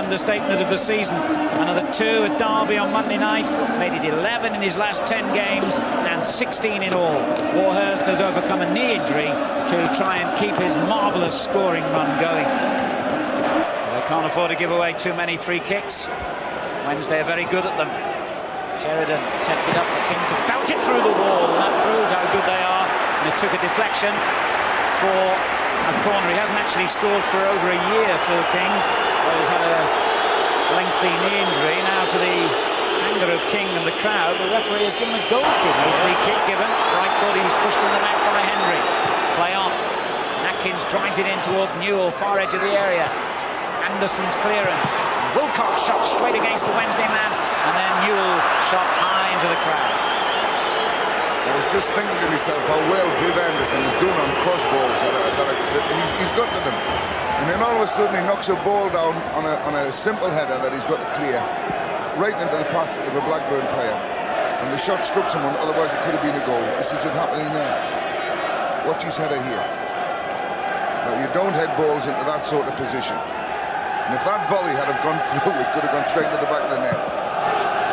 understatement of the season. Another 2 at Derby on Monday night, made it 11 in his last 10 games and 16 in all. Warhurst has overcome a knee injury to try and keep his marvellous scoring run going. They can't afford to give away too many free kicks. Wednesday are very good at them. Sheridan sets it up for King to belt it through the wall, and that proved how good they are. And it took a deflection for a corner. He hasn't actually scored for over a year, Phil King. Well, he's had a lengthy knee injury. Now, to the anger of King and the crowd, the referee has given a goal kick. No free kick given. Wright thought he was pushed in the back by Henry. Play on. Atkins drives it in towards Newell, far edge of the area. Anderson's clearance. Wilcox shot straight against the Wednesday man, and then Newell shot high into the crowd. I was just thinking to myself how well Viv Anderson is doing on crossballs, and he's got to them. And then all of a sudden he knocks a ball down on a simple header that he's got to clear right into the path of a Blackburn player. And the shot struck someone, otherwise it could have been a goal. This is it happening now. Watch his header here. Now, you don't head balls into that sort of position. And if that volley had have gone through, it could have gone straight to the back of the net.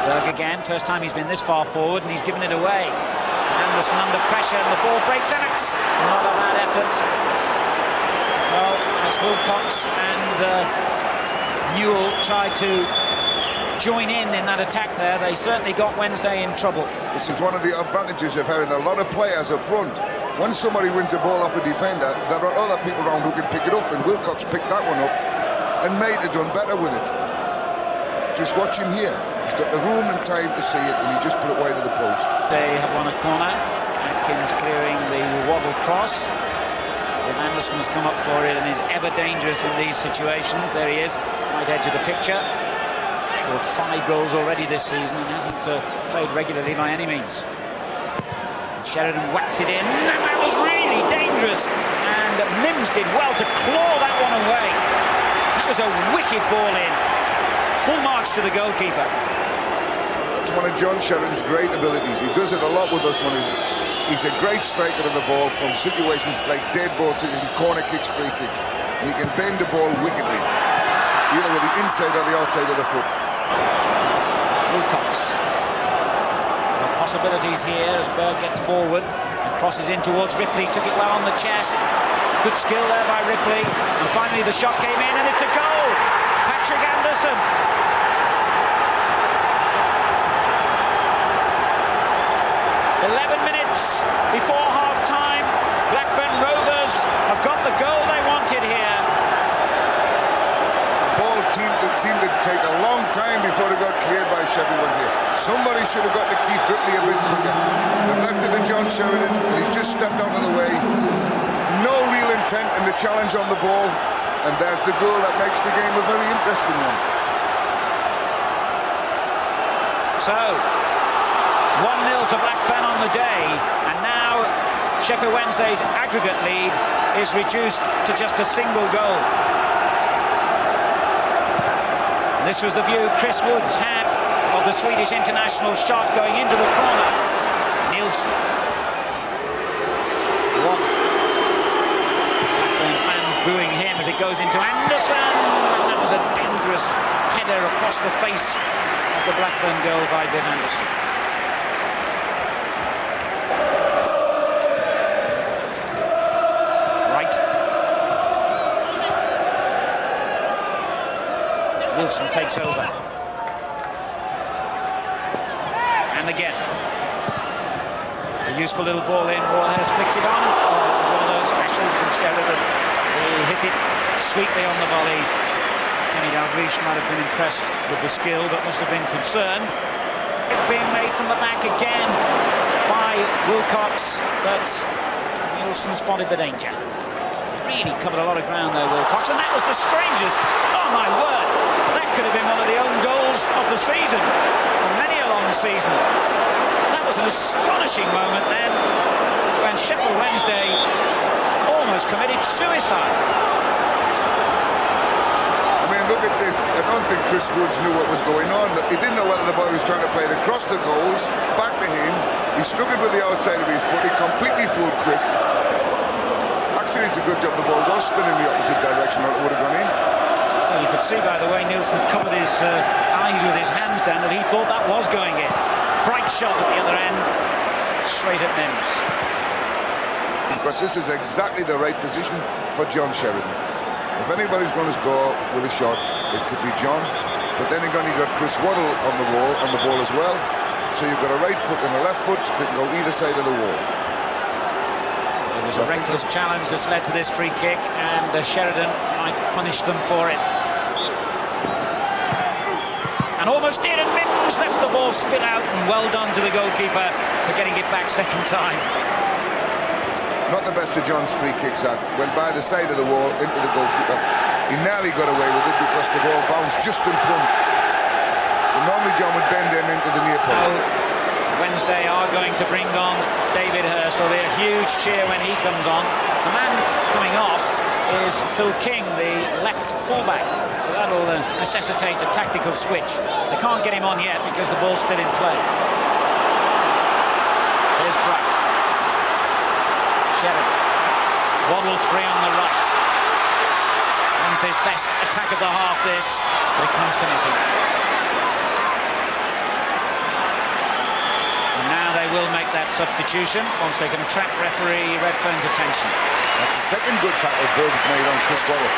Berg again, first time he's been this far forward, and he's given it away. Anderson under pressure, and the ball breaks, and it's not a bad effort. Well, as Wilcox and Newell tried to join in that attack there, they certainly got Wednesday in trouble. This is one of the advantages of having a lot of players up front. Once somebody wins a ball off a defender, there are other people around who can pick it up, and Wilcox picked that one up and made it done better with it. Just watch him here. He's got the room and time to see it, and he just put it wide of the post. They have won a corner. Atkins clearing the waddle cross. If Anderson's come up for it and is ever dangerous in these situations. There he is, right edge of the picture. Scored 5 goals already this season and hasn't played regularly by any means. And Sheridan whacks it in, and that was really dangerous. And Mims did well to claw that one away. That was a wicked ball in. Full marks to the goalkeeper. That's one of John Sheridan's great abilities. He does it a lot with this one. He's a great striker of the ball from situations like dead ball situations, corner kicks, free kicks. And he can bend the ball wickedly, either with the inside or the outside of the foot. Wilcox. There are possibilities here as Berg gets forward and crosses in towards Ripley. Took it well on the chest. Good skill there by Ripley. And finally the shot came in, and it's a goal! Patrick Anderson. 11 minutes before half-time, Blackburn Rovers have got the goal they wanted here. The ball seemed to take a long time before it got cleared by Sheffield Wednesday. Somebody should have got to Keith Ripley a bit quicker. They've left it to John Sheridan, and he just stepped out of the way. No real intent in the challenge on the ball, and there's the goal that makes the game a very interesting one. So, 1-0 to Blackburn on the day, and now Sheffield Wednesday's aggregate lead is reduced to just a single goal. And this was the view Chris Woods had of the Swedish international shot going into the corner. Nielsen. Blackburn fans booing him as it goes into Anderson, and that was a dangerous header across the face of the Blackburn goal by Viv Anderson. Wilson takes over. And again. It's a useful little ball in. Warhurst flicks it on. Oh, it was one of those specials from Sheridan. He hit it sweetly on the volley. Kenny Dalglish might have been impressed with the skill, but must have been concerned. It being made from the back again by Wilcox, but Nielsen spotted the danger. Really covered a lot of ground there, Wilcox, and that was the strangest. Oh my word! That could have been one of the own goals of the season, many a long season. That was an astonishing moment then, when Sheffield Wednesday almost committed suicide. I mean, look at this. I don't think Chris Woods knew what was going on. He didn't know whether the boy was trying to play it across the goals, back to him. He struck it with the outside of his foot. He completely fooled Chris. Actually, it's a good job the ball was spinning in the opposite direction, or it would have gone in. Well, you could see by the way Nielsen covered his eyes with his hands down that he thought that was going in. Bright shot at the other end, straight at Mims. Because this is exactly the right position for John Sheridan. If anybody's going to score with a shot, it could be John. But then again, you got Chris Waddle on the ball as well. So you've got a right foot and a left foot that can go either side of the wall. It was a reckless challenge that's led to this free kick, and Sheridan might punish them for it. And almost did, and Mims lets the ball spit out, and well done to the goalkeeper for getting it back second time. Not the best of John's free kicks, that went by the side of the wall into the goalkeeper. He nearly got away with it because the ball bounced just in front. And normally John would bend him into the near post. Wednesday are going to bring on David Hurst. There'll be a huge cheer when he comes on. The man coming off is Phil King, the left fullback. So that'll necessitate a tactical switch. They can't get him on yet because the ball's still in play. Here's Bright. Sheridan. Waddle free on the right. Wednesday's best attack of the half this, but it comes to nothing. And now they will make that substitution once they can attract referee Redfern's attention. That's the second good tackle Berg's made on Chris Waddle.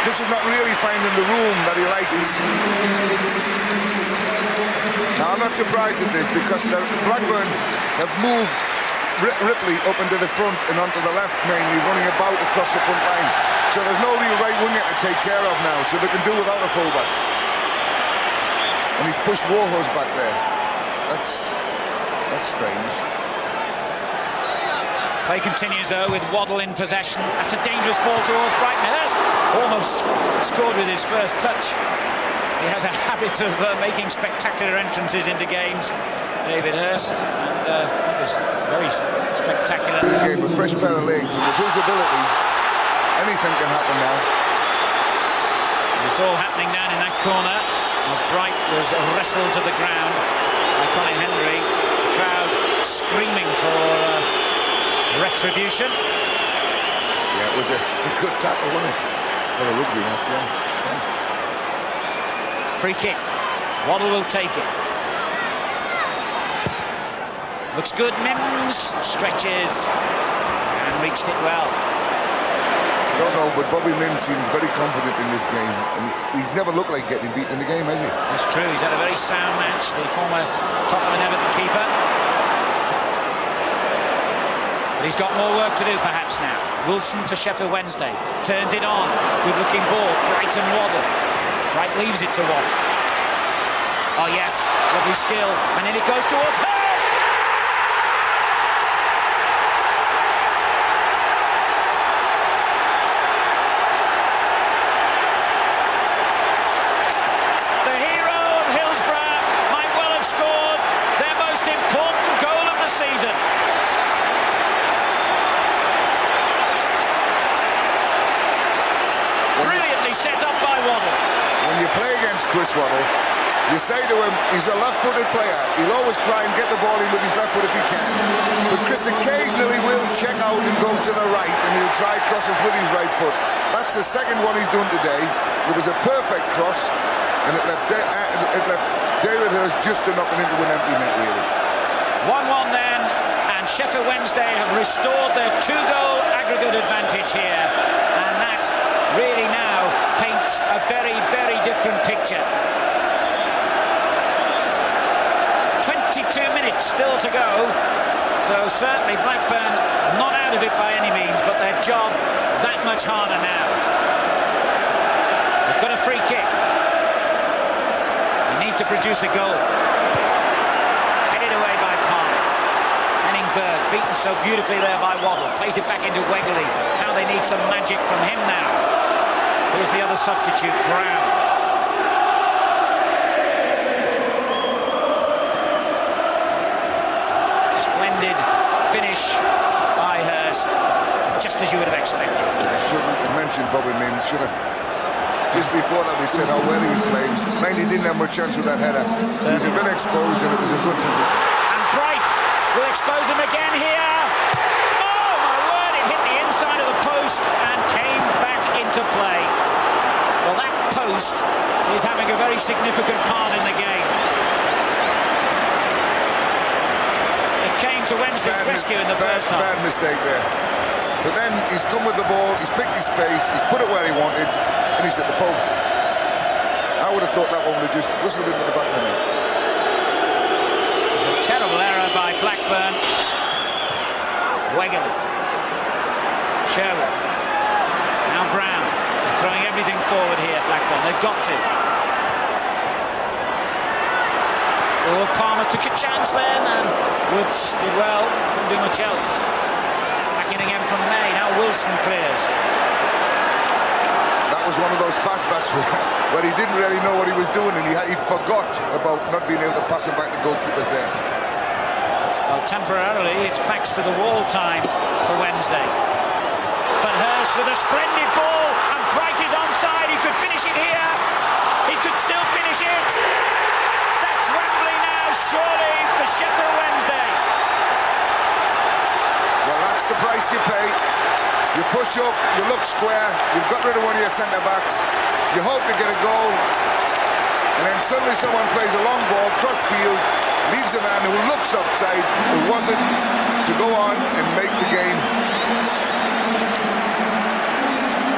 Chris is not really finding the room that he likes. Now I'm not surprised at this because Blackburn have moved Ripley up into the front and onto the left, mainly running about across the front line. So there's no real right winger to take care of now, so they can do without a fullback. And he's pushed Warhorse back there. That's strange. Play continues though with Waddle in possession. That's a dangerous ball towards Brighton. Hurst almost scored with his first touch. He has a habit of making spectacular entrances into games, David Hurst, and that was very spectacular. He gave him a fresh pair of legs, and with his ability, anything can happen now. And it's all happening down in that corner as Bright was wrestled to the ground by Colin Henry. The crowd screaming for retribution. Yeah, it was a good tackle, wasn't it? For a rugby match, yeah. Free kick. Waddle will take it. Looks good, Mims. Stretches and reached it well. I don't know, but Bobby Mims seems very confident in this game. And he's never looked like getting beaten in the game, has he? That's true. He's had a very sound match, the former Tottenham and Everton keeper. But he's got more work to do, perhaps, now. Wilson for Sheffield Wednesday. Turns it on. Good-looking ball. Brighton Waddle. Bright leaves it to Waddle. Oh, yes. Lovely skill. And then it goes towards Hurst! The hero of Hillsborough might well have scored their most important goal of the season. Brilliantly set up by Waddle. When you play against Chris Waddle, you say to him, he's a left-footed player. He'll always try and get the ball in with his left foot if he can. But Chris occasionally will check out and go to the right, and he'll try crosses with his right foot. That's the second one he's done today. It was a perfect cross, and it left David Hurst just to knock it into an empty net, really. 1-1 then, and Sheffield Wednesday have restored their two-goal aggregate advantage here, and that really now paints a very, very different picture. 22 minutes still to go, so certainly Blackburn not out of it by any means, but their job that much harder now. They've got a free kick. They need to produce a goal. Headed away by Palmer. Henning Berg beaten so beautifully there by Waddle. Plays it back into Wegley. Now they need some magic from him now. Here's the other substitute, Brown. Splendid finish by Hurst, just as you would have expected. I shouldn't have mentioned Bobby Mims, should I? Just before that we said how well he was playing. Mainly didn't have much chance with that header. He was a bit exposed and it was a good position. And Bright will expose him again here. Oh my word, it hit the inside of the post and came back into play. Well, that post post is having a very significant part in the game. It came to Wednesday's rescue in the first half. Bad mistake there. But then he's come with the ball, he's picked his space, he's put it where he wanted, and he's at the post. I would have thought that one would have just whistled into the back of the net. It's a terrible error by Blackburn. Wegerle. Sherwood. Now Brown. They're throwing everything forward here, Blackburn. They've got to. Oh, Palmer took a chance then, and Woods did well. Couldn't do much else. Back in again from May. Now Wilson clears. That was one of those pass backs where he didn't really know what he was doing, and he forgot about not being able to pass it back to goalkeepers there. Well, temporarily, it's backs to the wall time for Wednesday. But Hurst with a splendid ball, and Bright is onside. He could finish it here. He could still finish it. That's Wembley now, surely, for Sheffield Wednesday. Well, that's the price you pay. You push up, you look square, you've got rid of one of your centre-backs, you hope to get a goal, and then suddenly someone plays a long ball, cross field, leaves a man who looks offside, who wasn't, to go on and make the game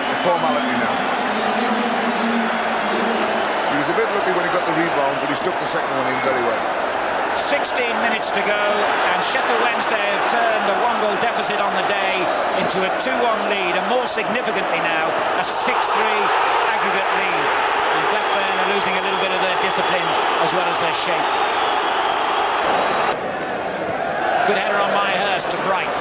a formality now. He was a bit lucky when he got the rebound, but he stuck the second one in very well. 16 minutes to go, and Sheffield Wednesday have turned a one-goal deficit on the day into a 2-1 lead, and more significantly now, a 6-3 aggregate lead. And Blackburn are losing a little bit of their discipline as well as their shape. Good header on by Hurst to Bright.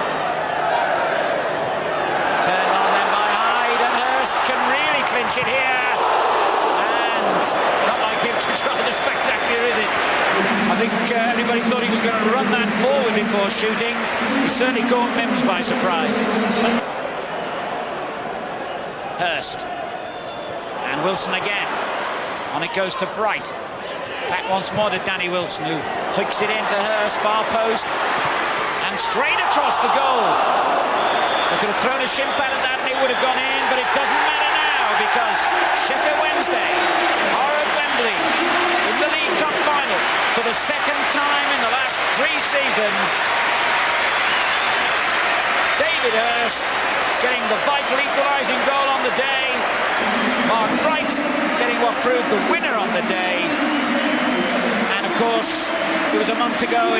Turned on then by Hyde, and Hurst can really clinch it here. And not like him to try the spectacular, is it? I think everybody thought he was going to run that forward before shooting. He certainly caught Mims by surprise. Hurst. And Wilson again. On it goes to Bright. Back once more to Danny Wilson, who hooks it into Hurst, far post. And straight across the goal. They could have thrown a shin pad at that and it would have gone in, but it doesn't matter now because Sheffield Wednesday are at Wembley in the League Cup final for the second time in the last 3 seasons. David Hurst getting the vital equalising goal on the day. Mark Bright getting what proved the winner on the day. And of course, it was a month ago.